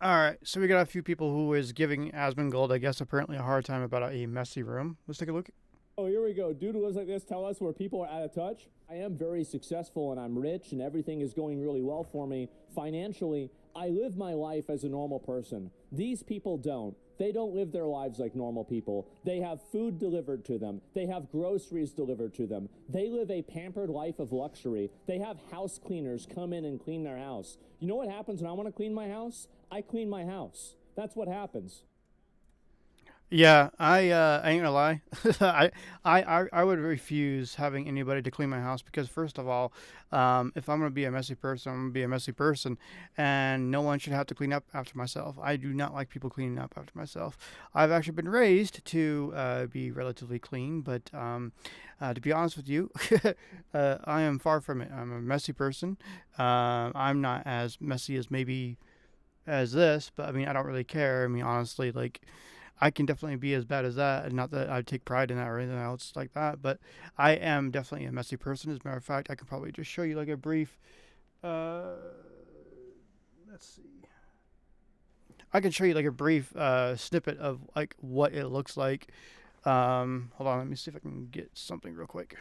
All right, so we got a few people who is giving Asmongold, I guess, apparently a hard time about a messy room. Let's take a look. Oh, here we go. Dude who lives like this tell us where people are out of touch. I am very successful and I'm rich and everything is going really well for me financially. I live my life as a normal person. These people don't. They don't live their lives like normal people. They have food delivered to them. They have groceries delivered to them. They live a pampered life of luxury. They have house cleaners come in and clean their house. You know what happens when I want to clean my house? I clean my house. That's what happens. Yeah, I ain't gonna lie. I would refuse having anybody to clean my house because first of all, if I'm gonna be a messy person, I'm gonna be a messy person, and no one should have to clean up after myself. I do not like people cleaning up after myself. I've actually been raised to be relatively clean, but to be honest with you, I am far from it. I'm a messy person. I'm not as messy as maybe as this, but I mean, I don't really care. I mean, honestly, like, I can definitely be as bad as that, and not that I take pride in that or anything else like that, but I am definitely a messy person. As a matter of fact, I can probably just show you like a brief. Uh, let's see. I can show you like a brief snippet of like what it looks like. Hold on, let me see if I can get something real quick.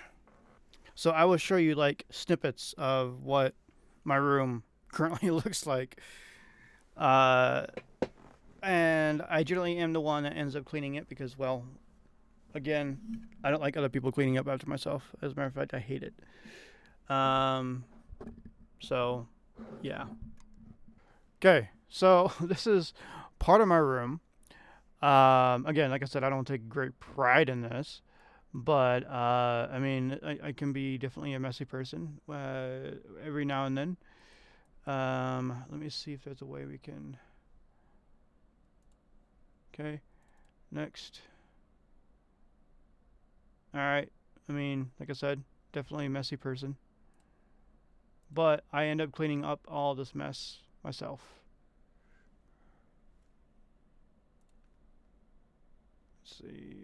So I will show you like snippets of what my room currently looks like. Uh, and I generally am the one that ends up cleaning it because, well, again, I don't like other people cleaning up after myself. As a matter of fact, I hate it. Um, so, yeah. Okay, so this is part of my room. Again, like I said, I don't take great pride in this, but I mean, I can be definitely a messy person every now and then. Let me see if there's a way we can. Okay, next. All right. I mean, like I said, definitely a messy person. But I end up cleaning up all this mess myself. Let's see.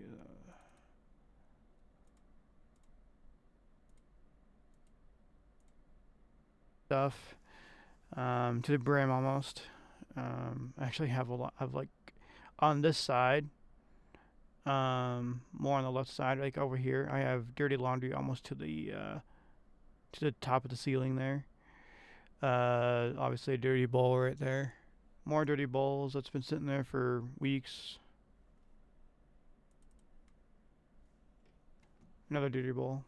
Stuff to the brim almost. I actually have a lot of like on this side, more on the left side, like over here. I have dirty laundry almost to the top of the ceiling there. Obviously a dirty bowl right there. More dirty bowls that's been sitting there for weeks. Another dirty bowl.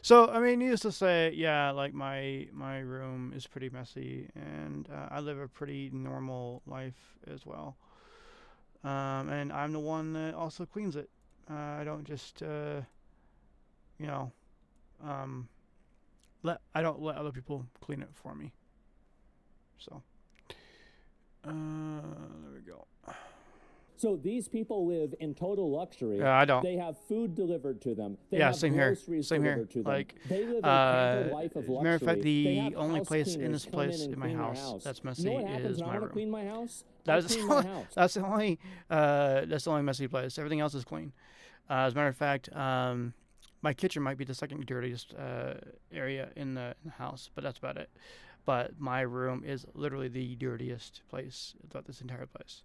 So I mean, needless to say, yeah, like my room is pretty messy, and I live a pretty normal life as well. And I'm the one that also cleans it. I don't just you know um, I don't let other people clean it for me. So there we go. So these people live in total luxury. Yeah, I don't. They have food delivered to them. They Yeah, have same here. groceries Same here. delivered to them. Like, They live a pampered life of as a matter of fact, luxury. They the have only house place in cleaners this come in place and in my clean their house house. that's You know messy what happens is when I my want to room. clean my house? I That is clean the my only, house. that's the only messy place. Everything else is clean. As a matter of fact, my kitchen might be the second dirtiest area in the house, but that's about it. But my room is literally the dirtiest place throughout this entire place.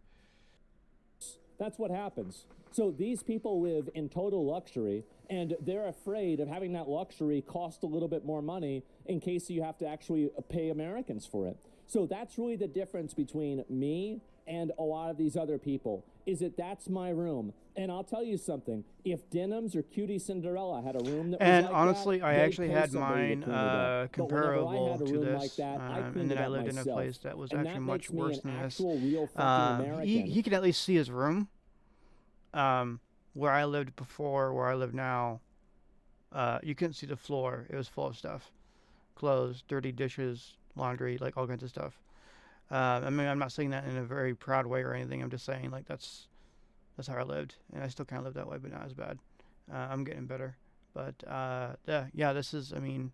That's what happens. So these people live in total luxury, and they're afraid of having that luxury cost a little bit more money in case you have to actually pay Americans for it. So that's really the difference between me and a lot of these other people, is that that's my room. And I'll tell you something, if Denims or Cutie Cinderella had a room that was And like that, honestly, I they'd actually pay had somebody to mine clean it up. But whenever I comparable had a to room like this, that, I and cleaned then it I up lived in a myself. place that was And actually that much makes me worse an than this. actual real fucking He American. can at least see his room. Where I lived before, where I live now, you couldn't see the floor. It was full of stuff, clothes, dirty dishes, laundry, like all kinds of stuff. I mean, I'm not saying that in a very proud way or anything. I'm just saying like that's how I lived, and I still kind of live that way, but not as bad. I'm getting better, but yeah. This is, I mean,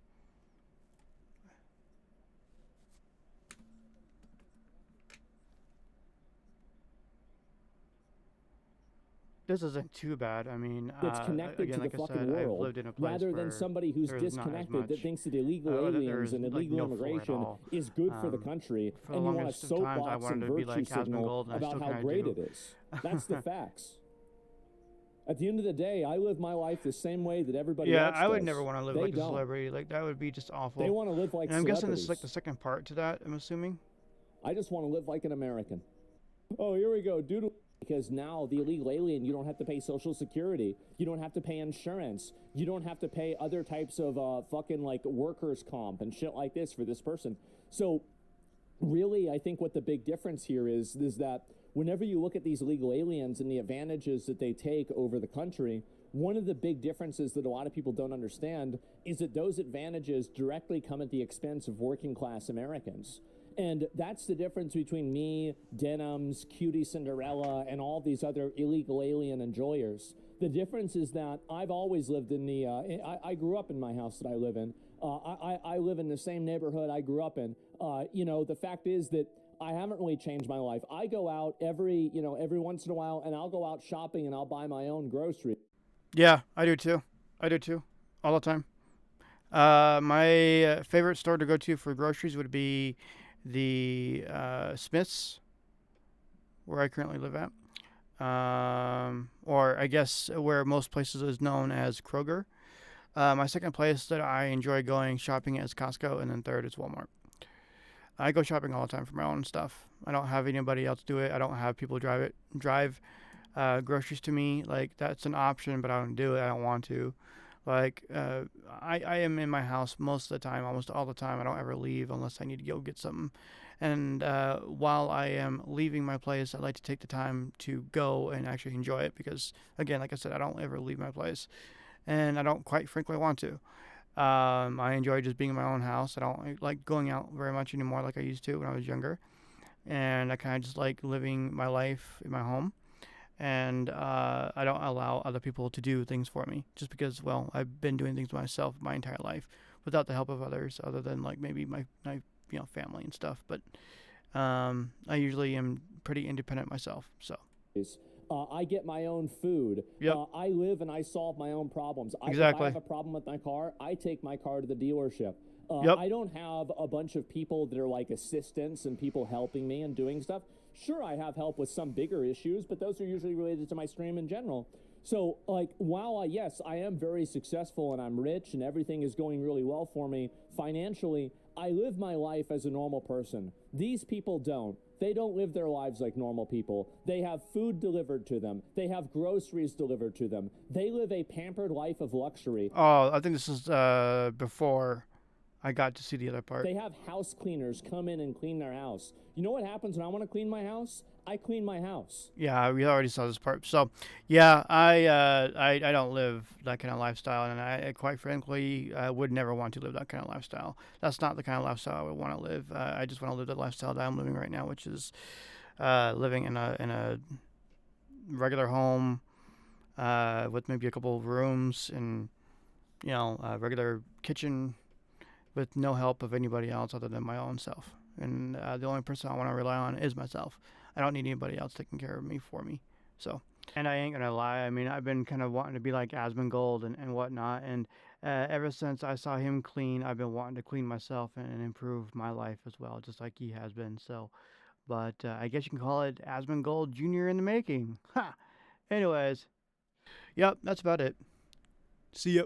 this isn't too bad. I mean, That's connected again, to the like I fucking said, I've world lived in a place rather than where somebody who's there's not as disconnected that much, thinks that illegal there aliens is and like illegal no floor at immigration all. is good for the Um, country, for the and you want a longest of times, I soapbox and wanted to be virtue like signal Asmongold, and I about still how kind of great do. it is. That's the facts. At the end of the day, I live my life the same way that everybody Yeah, else I would never does. want to live They like a don't. celebrity. Like that would be just They awful. want to live like And I'm guessing this is like the celebrities. second part to that. I'm assuming. I just want to live like an American. Oh, here we go. Doodle. Because now the illegal alien, you don't have to pay Social Security. You don't have to pay insurance. You don't have to pay other types of fucking like workers' comp and shit like this for this person. So really, I think what the big difference here is that whenever you look at these illegal aliens and the advantages that they take over the country, one of the big differences that a lot of people don't understand is that those advantages directly come at the expense of working class Americans. And that's the difference between me, Denham's, Cutie Cinderella, and all these other illegal alien enjoyers. The difference is that I've always lived in the, I grew up in my house that I live in. I live in the same neighborhood I grew up in. The fact is that I haven't really changed my life. I go out every once in a while, and I'll go out shopping and I'll buy my own groceries. Yeah, I do too. I do too, all the time. My favorite store to go to for groceries would be the Smiths, where I currently live at. Or I guess where most places is known as Kroger. My second place that I enjoy going shopping is Costco, and then third is Walmart. I go shopping all the time for my own stuff. I don't have anybody else do it. I don't have people drive groceries to me. Like that's an option, but I don't do it. I don't want to. Like I am in my house most of the time, almost all the time. I don't ever leave unless I need to go get something. And while I am leaving my place, I like to take the time to go and actually enjoy it because, again, like I said, I don't ever leave my place, and I don't quite frankly want to. I enjoy just being in my own house. I don't like going out very much anymore like I used to when I was younger, and I kind of just like living my life in my home. And I don't allow other people to do things for me just because, well, I've been doing things myself my entire life without the help of others, other than like maybe my family and stuff. But I usually am pretty independent myself. So I get my own food. yep, I live and I solve my own problems. If I have exactly. a problem with my car, I take my car to the dealership. Yep. I don't have a bunch of people that are like assistants and people helping me and doing stuff. Sure, I have help with some bigger issues, but those are usually related to my stream in general. So, like, while yes, I am very successful and I'm rich and everything is going really well for me financially, I live my life as a normal person. These people don't. They don't live their lives like normal people. They have food delivered to them. They have groceries delivered to them. They live a pampered life of luxury. Oh, I think this is before I got to see the other part. They have house cleaners come in and clean their house. You know what happens when I want to clean my house? I clean my house. Yeah, we already saw this part. So, yeah, I don't live that kind of lifestyle, and I quite frankly I would never want to live that kind of lifestyle. That's not the kind of lifestyle I would want to live. I just want to live the lifestyle that I'm living right now, which is living in a regular home with maybe a couple of rooms and a regular kitchen with no help of anybody else other than my own self. And the only person I want to rely on is myself. I don't need anybody else taking care of me for me. So, and I ain't gonna lie. I mean, I've been kind of wanting to be like Asmongold and whatnot. And ever since I saw him clean, I've been wanting to clean myself and improve my life as well, just like he has been. So, but I guess you can call it Asmongold Jr. in the making. Ha! Anyways, yep, that's about it. See ya.